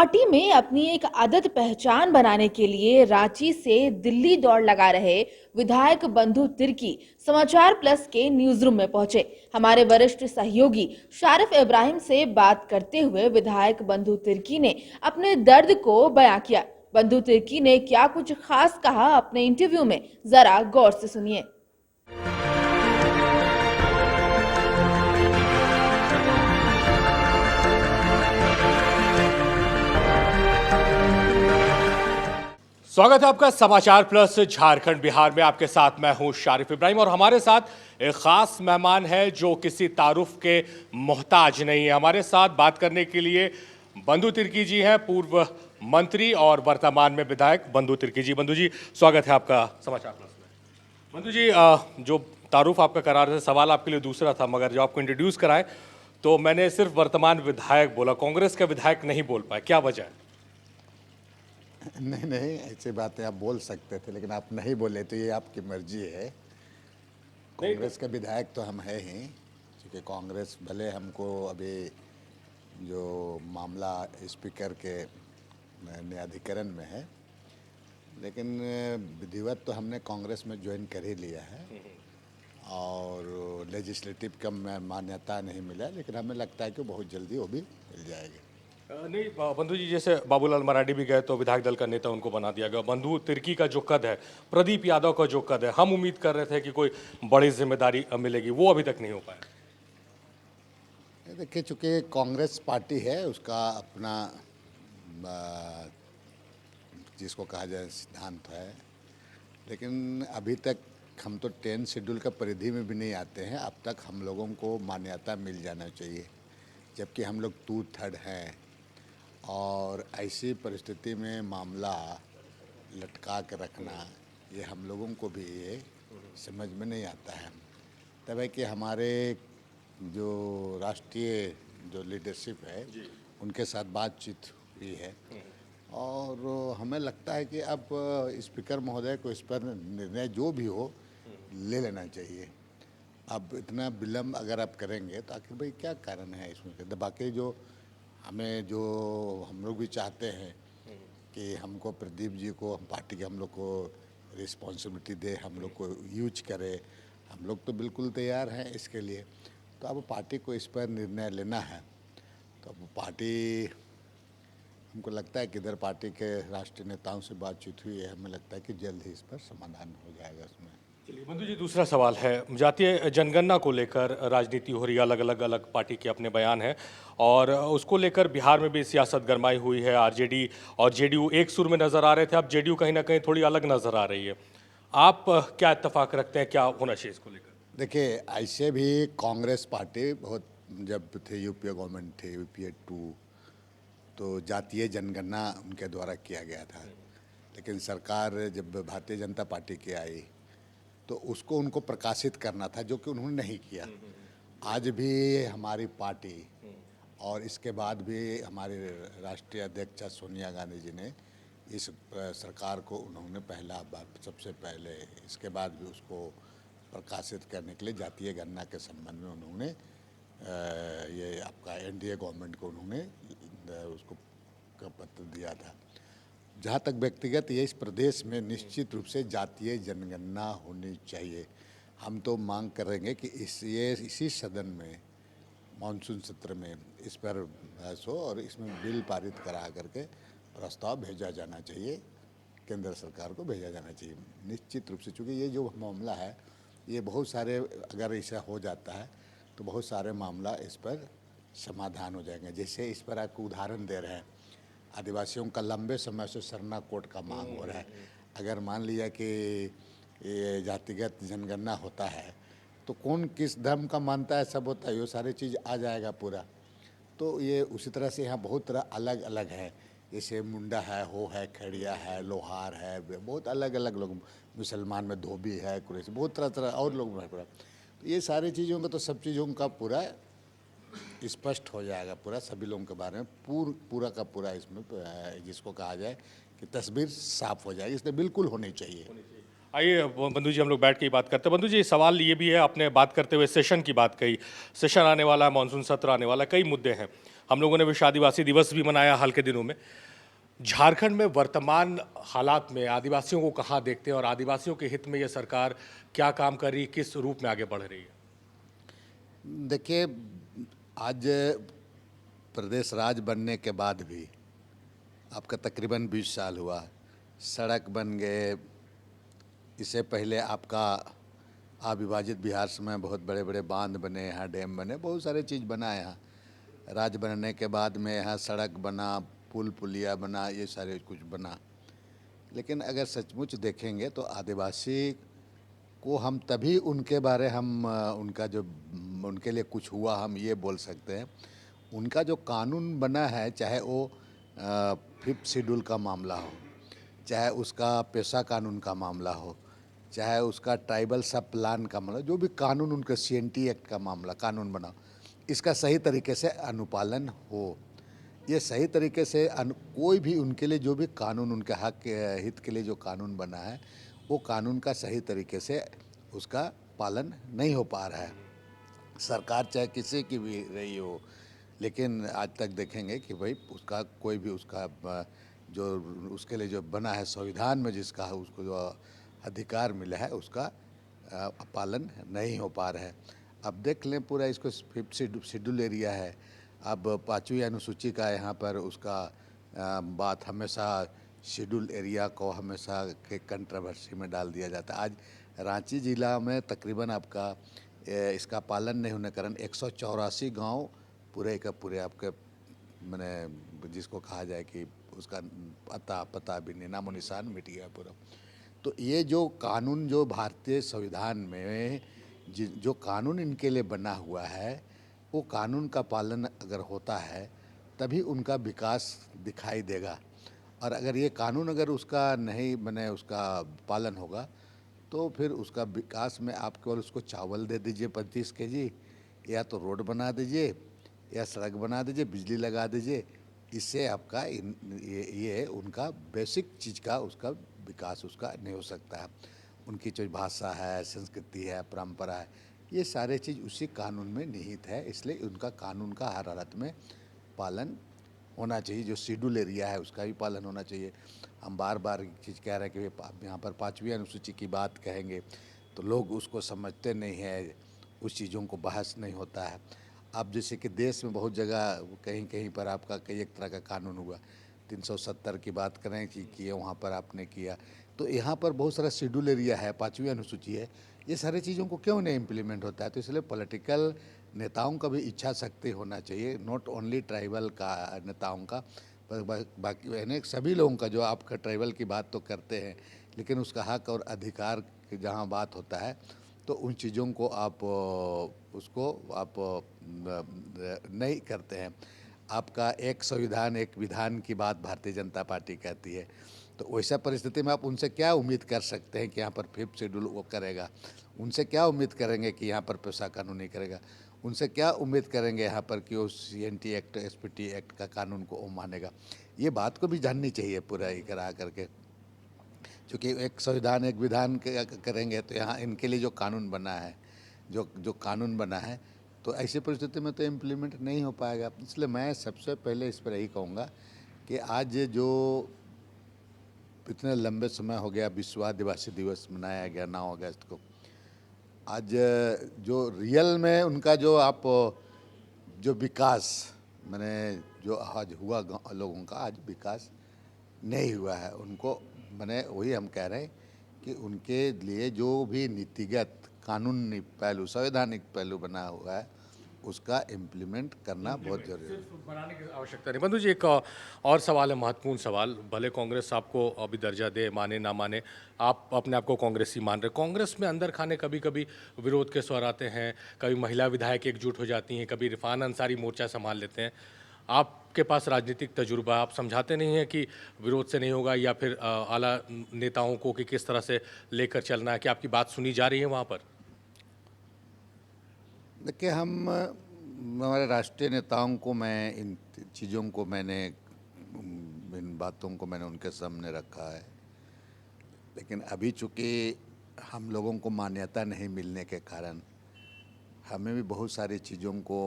Party में अपनी एक आदत पहचान बनाने के लिए रांची से दिल्ली दौड़ लगा रहे विधायक बंधु तिर्की समाचार प्लस के न्यूज रूम में पहुंचे। हमारे वरिष्ठ सहयोगी शारिफ इब्राहिम से बात करते हुए विधायक बंधु तिर्की ने अपने दर्द को बयां किया। बंधु तिर्की ने क्या कुछ खास कहा अपने इंटरव्यू में, जरा गौर से सुनिए। स्वागत है आपका समाचार प्लस झारखंड बिहार में। आपके साथ मैं हूं शारिफ इब्राहिम और हमारे साथ एक खास मेहमान है जो किसी तारुफ के मोहताज नहीं है। हमारे साथ बात करने के लिए बंधु तिर्की जी हैं, पूर्व मंत्री और वर्तमान में विधायक बंधु तिर्की जी। बंधु जी, स्वागत है आपका समाचार प्लस में। बंधु जी, जो तारुफ आपका करा रहे थे, सवाल आपके लिए दूसरा था, मगर जब आपको इंट्रोड्यूस कराए तो मैंने सिर्फ वर्तमान विधायक बोला, कांग्रेस का विधायक नहीं बोल पाए, क्या वजह है? नहीं नहीं, ऐसी बातें आप बोल सकते थे, लेकिन आप नहीं बोले तो ये आपकी मर्जी है। कांग्रेस का विधायक तो हम है ही, क्योंकि कांग्रेस भले हमको अभी जो मामला स्पीकर के न्यायाधिकरण में है, लेकिन विधिवत तो हमने कांग्रेस में ज्वाइन कर ही लिया है और लेजिस्लेटिव का मान्यता नहीं मिला, लेकिन हमें लगता है कि बहुत जल्दी वो भी मिल जाएगी। नहीं बंधु जी, जैसे बाबूलाल मरांडी भी गए तो विधायक दल का नेता उनको बना दिया गया। बंधु तिर्की का जो कद है, प्रदीप यादव का जो कद है, हम उम्मीद कर रहे थे कि कोई बड़ी जिम्मेदारी मिलेगी, वो अभी तक नहीं हो पाया। देखिए, चूँकि कांग्रेस पार्टी है, उसका अपना जिसको कहा जाए सिद्धांत है, लेकिन अभी तक हम तो 10 शेड्यूल का परिधि में भी नहीं आते हैं। अब तक हम लोगों को मान्यता मिल जाना चाहिए, जबकि हम लोग 2/3 हैं और ऐसी परिस्थिति में मामला लटका के रखना, ये हम लोगों को भी ये समझ में नहीं आता है। तब है कि हमारे जो राष्ट्रीय जो लीडरशिप है उनके साथ बातचीत हुई है और हमें लगता है कि अब स्पीकर महोदय को इस पर निर्णय जो भी हो ले लेना चाहिए। अब इतना विलम्ब अगर आप करेंगे तो आखिर भाई क्या कारण है इसमें? बाकी जो हम लोग भी चाहते हैं कि हमको प्रदीप जी को, हम पार्टी के हम लोग को रिस्पॉन्सिबिलिटी दे, हम लोग को यूज करे, हम लोग तो बिल्कुल तैयार हैं इसके लिए। तो अब पार्टी को इस पर निर्णय लेना है, तो अब पार्टी, हमको लगता है कि इधर पार्टी के राष्ट्रीय नेताओं से बातचीत हुई है, हमें लगता है कि जल्द ही इस पर समाधान हो जाएगा उसमें। चलिए बंधु जी, दूसरा सवाल है, जातीय जनगणना को लेकर राजनीति हो रही है, अलग पार्टी के अपने बयान हैं और उसको लेकर बिहार में भी सियासत गरमाई हुई है। आरजेडी और जेडीयू एक सुर में नजर आ रहे थे, अब जेडीयू कहीं ना कहीं थोड़ी अलग नजर आ रही है। आप क्या इत्तेफाक रखते हैं, क्या होना चाहिए इसको लेकर? देखिए, ऐसे भी कांग्रेस पार्टी बहुत, जब थे यूपीए गवर्नमेंट थे, यूपीए 2, तो जातीय जनगणना उनके द्वारा किया गया था, लेकिन सरकार जब भारतीय जनता पार्टी की आई तो उसको उनको प्रकाशित करना था, जो कि उन्होंने नहीं किया। आज भी हमारी पार्टी और इसके बाद भी हमारी राष्ट्रीय अध्यक्षा सोनिया गांधी जी ने इस सरकार को उन्होंने पहला बार, सबसे पहले, इसके बाद भी उसको प्रकाशित करने के लिए जातीय गणना के संबंध में उन्होंने ये आपका एनडीए गवर्नमेंट को उन्होंने उसको का पत्र दिया था। जहाँ तक व्यक्तिगत, ये इस प्रदेश में निश्चित रूप से जातीय जनगणना होनी चाहिए। हम तो मांग करेंगे कि इसी सदन में मानसून सत्र में इस पर बहस हो और इसमें बिल पारित करा करके प्रस्ताव भेजा जाना चाहिए, केंद्र सरकार को भेजा जाना चाहिए निश्चित रूप से। चूँकि ये जो मामला है, ये बहुत सारे, अगर ऐसा हो जाता है तो बहुत सारे मामला इस पर समाधान हो जाएंगे। जैसे इस पर आपको उदाहरण दे रहे हैं, आदिवासियों का लंबे समय से सरना कोड का मांग हो रहा है। अगर मान लिया कि ये जातिगत जनगणना होता है तो कौन किस धर्म का मानता है, सब होता है, ये सारी चीज़ आ जाएगा पूरा। तो ये उसी तरह से यहाँ बहुत तरह अलग अलग है, जैसे मुंडा है, हो है, खड़िया है, लोहार है, बहुत अलग अलग लोग, मुसलमान में धोबी है, कुरैशी, बहुत तरह तरह और लोग हैं पूरा। तो ये सारी चीज़ों का, तो सब चीज़ों का पूरा स्पष्ट हो जाएगा, पूरा सभी लोगों के बारे में पूरा का पूरा इसमें जिसको कहा जाए कि तस्वीर साफ हो जाएगी, इसलिए बिल्कुल होनी चाहिए। आइए बंधु जी, हम लोग बैठ के ही बात करते हैं। बंधु जी, सवाल ये भी है, आपने बात करते हुए सेशन की बात कही। सेशन आने वाला है, मानसून सत्र आने वाला है, कई मुद्दे हैं। हम लोगों ने विश्व आदिवासी दिवस भी मनाया हाल के दिनों में। झारखंड में वर्तमान हालात में आदिवासियों को कहाँ देखते हैं और आदिवासियों के हित में ये सरकार क्या काम कर रही है, किस रूप में आगे बढ़ रही है? देखिए, आज प्रदेश राज बनने के बाद भी आपका तकरीबन 20 साल हुआ, सड़क बन गए। इससे पहले आपका अविभाजित बिहार समय बहुत बड़े बड़े बांध बने, यहाँ डैम बने, बहुत सारे चीज़ बना है। यहाँ राज बनने के बाद में यहाँ सड़क बना, पुल पुलिया बना, ये सारे कुछ बना। लेकिन अगर सचमुच देखेंगे तो आदिवासी को हम तभी उनके बारे हम उनका जो उनके लिए कुछ हुआ हम ये बोल सकते हैं। उनका जो कानून बना है, चाहे वो 5th शेड्यूल का मामला हो, चाहे उसका पेशा कानून का मामला हो, चाहे उसका ट्राइबल सब प्लान का मामला, जो भी कानून उनका CNT एक्ट का मामला कानून बना, इसका सही तरीके से अनुपालन हो। ये सही तरीके से कोई भी उनके लिए जो भी कानून उनके हक हित के लिए जो कानून बना है, वो कानून का सही तरीके से उसका पालन नहीं हो पा रहा है। सरकार चाहे किसी की भी रही हो, लेकिन आज तक देखेंगे कि भाई उसका कोई भी उसका जो उसके लिए जो बना है संविधान में, जिसका उसको जो अधिकार मिला है, उसका पालन नहीं हो पा रहा है। अब देख लें, पूरा इसको 5th शेड्यूल एरिया है। अब 5वीं अनुसूची का यहाँ पर उसका बात हमेशा शेड्यूल एरिया को हमेशा के कंट्रोवर्सी में डाल दिया जाता है। आज रांची जिला में तकरीबन आपका इसका पालन नहीं होने के कारण 184 गांव पूरे का पूरे आपके मैंने जिसको कहा जाए कि उसका अता पता भी नहीं, नामो निशान मिट गया पूरा। तो ये जो कानून जो भारतीय संविधान में जो कानून इनके लिए बना हुआ है, वो कानून का पालन अगर होता है तभी उनका विकास दिखाई देगा। और अगर ये कानून अगर उसका नहीं बने, उसका पालन होगा, तो फिर उसका विकास में आप केवल उसको चावल दे दीजिए 35 kg, या तो रोड बना दीजिए या सड़क बना दीजिए, बिजली लगा दीजिए। इससे आपका ये उनका बेसिक चीज़ का उसका विकास उसका नहीं हो सकता है। उनकी जो भाषा है, संस्कृति है, परंपरा है, ये सारे चीज़ उसी कानून में निहित है। इसलिए उनका कानून का हर हालत में पालन होना चाहिए। जो शेड्यूल एरिया है उसका भी पालन होना चाहिए। हम बार बार एक चीज़ कह रहे हैं कि यहाँ पर 5वीं अनुसूची की बात कहेंगे तो लोग उसको समझते नहीं है, उस चीज़ों को बहस नहीं होता है। अब जैसे कि देश में बहुत जगह कहीं कहीं पर आपका कई एक तरह का कानून हुआ, 370 की बात करें कि वहाँ पर आपने किया, तो यहाँ पर बहुत सारा शेड्यूल एरिया है, 5वीं अनुसूची है, ये सारी चीज़ों को क्यों नहीं इम्प्लीमेंट होता है? तो इसलिए पॉलिटिकल नेताओं का भी इच्छा शक्ति होना चाहिए, नॉट ओनली ट्राइबल का नेताओं का, बाकी यानी सभी लोगों का। जो आपका ट्राइबल की बात तो करते हैं, लेकिन उसका हक और अधिकार की जहाँ बात होता है, तो उन चीज़ों को आप उसको आप नहीं करते हैं। आपका एक संविधान एक विधान की बात भारतीय जनता पार्टी कहती है, तो वैसा परिस्थिति में आप उनसे क्या उम्मीद कर सकते हैं कि यहाँ पर 5th शेड्यूल वो करेगा? उनसे क्या उम्मीद करेंगे कि यहाँ पर पेशा कानून नहीं करेगा? उनसे क्या उम्मीद करेंगे यहाँ पर कि वो CNT एक्ट, SPT एक्ट का कानून को वो मानेगा? ये बात को भी जाननी चाहिए पूरा ही करा करके, क्योंकि एक संविधान एक विधान करेंगे तो यहाँ इनके लिए जो कानून बना है, जो कानून बना है, तो ऐसी परिस्थिति में तो इम्प्लीमेंट नहीं हो पाएगा। इसलिए मैं सबसे पहले इस पर यही कहूँगा कि आज जो इतने लंबे समय हो गया विश्व आदिवासी दिवस मनाया गया 9 अगस्त को, आज जो रियल में उनका जो आप जो विकास मैंने जो आज हुआ लोगों का, आज विकास नहीं हुआ है। उनको मैंने वही हम कह रहे हैं कि उनके लिए जो भी नीतिगत कानूनी पहलू, संवैधानिक पहलू बना हुआ है, उसका इम्प्लीमेंट करना बहुत जरूरी है। सिर्फ बनाने की आवश्यकता नहीं। बंधु जी, एक और सवाल है, महत्वपूर्ण सवाल। भले कांग्रेस आपको अभी दर्जा दे, माने ना माने, आप अपने आप को कांग्रेसी मान रहे। कांग्रेस में अंदर खाने कभी कभी विरोध के स्वर आते हैं, कभी महिला विधायक एकजुट हो जाती हैं, कभी इरफान अंसारी मोर्चा संभाल लेते हैं। आपके पास राजनीतिक तजुर्बा, आप समझाते नहीं हैं कि विरोध से नहीं होगा, या फिर आला नेताओं को कि किस तरह से लेकर चलना है, कि आपकी बात सुनी जा रही है वहाँ पर? देखिए, हम हमारे राष्ट्रीय नेताओं को मैं इन चीज़ों को मैंने इन बातों को मैंने उनके सामने रखा है। लेकिन अभी चूँकि हम लोगों को मान्यता नहीं मिलने के कारण हमें भी बहुत सारी चीज़ों को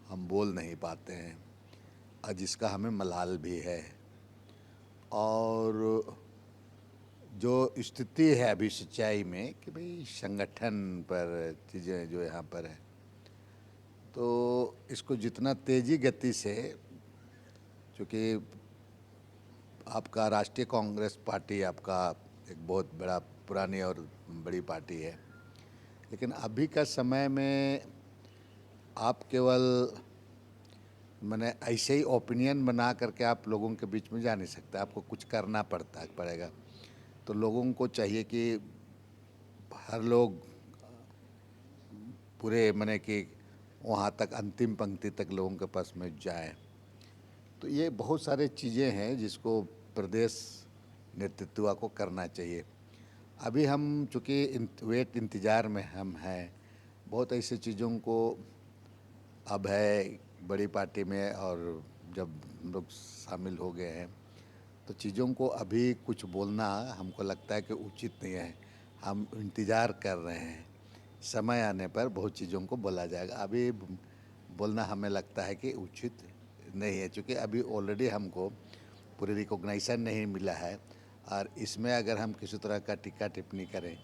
हम बोल नहीं पाते हैं और जिसका हमें मलाल भी है। और जो स्थिति है अभी सच्चाई में कि भाई संगठन पर चीज़ें जो यहाँ पर है, तो इसको जितना तेज़ी गति से, चूँकि आपका राष्ट्रीय कांग्रेस पार्टी आपका एक बहुत बड़ा पुरानी और बड़ी पार्टी है, लेकिन अभी का समय में आप केवल मैंने ऐसे ही ओपिनियन बना करके आप लोगों के बीच में जा नहीं सकते, आपको कुछ करना पड़ेगा। तो लोगों को चाहिए कि हर लोग पूरे मैंने कि वहाँ तक अंतिम पंक्ति तक लोगों के पास में जाए। तो ये बहुत सारे चीज़ें हैं जिसको प्रदेश नेतृत्व को करना चाहिए। अभी हम चूँकि इंतज़ार में हम हैं, बहुत ऐसी चीज़ों को अब है बड़ी पार्टी में, और जब हम लोग शामिल हो गए हैं तो चीज़ों को अभी कुछ बोलना हमको लगता है कि उचित नहीं है। हम इंतज़ार कर रहे हैं, समय आने पर बहुत चीज़ों को बोला जाएगा। अभी बोलना हमें लगता है कि उचित नहीं है, क्योंकि अभी ऑलरेडी हमको पूरी रिकॉग्निशन नहीं मिला है, और इसमें अगर हम किसी तरह का टीका टिप्पणी करें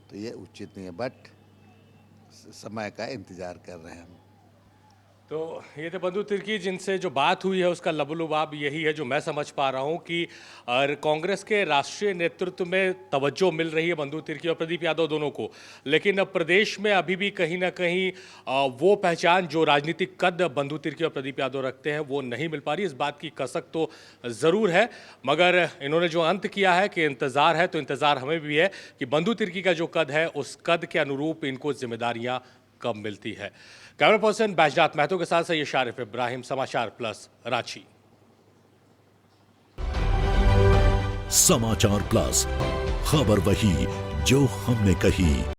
तो ये उचित नहीं है। बट समय का इंतज़ार कर रहे हैं हम। तो ये थे बंधु तिर्की, जिनसे जो बात हुई है उसका लबोलुबाब यही है जो मैं समझ पा रहा हूँ कि कांग्रेस के राष्ट्रीय नेतृत्व में तवज्जो मिल रही है बंधु तिर्की और प्रदीप यादव दोनों को, लेकिन अब प्रदेश में अभी भी कहीं ना कहीं वो पहचान जो राजनीतिक कद बंधु तिर्की और प्रदीप यादव रखते हैं वो नहीं मिल पा रही। इस बात की कसक तो ज़रूर है, मगर इन्होंने जो अंत किया है कि इंतज़ार है, तो इंतज़ार हमें भी है कि बंधु तिर्की का जो कद है उस कद के अनुरूप इनको जिम्मेदारियाँ कब मिलती है। कैमरा पर्सन बैजनाथ महतो के साथ सैयद शारिफ इब्राहिम, समाचार प्लस, रांची। समाचार प्लस, खबर वही जो हमने कही।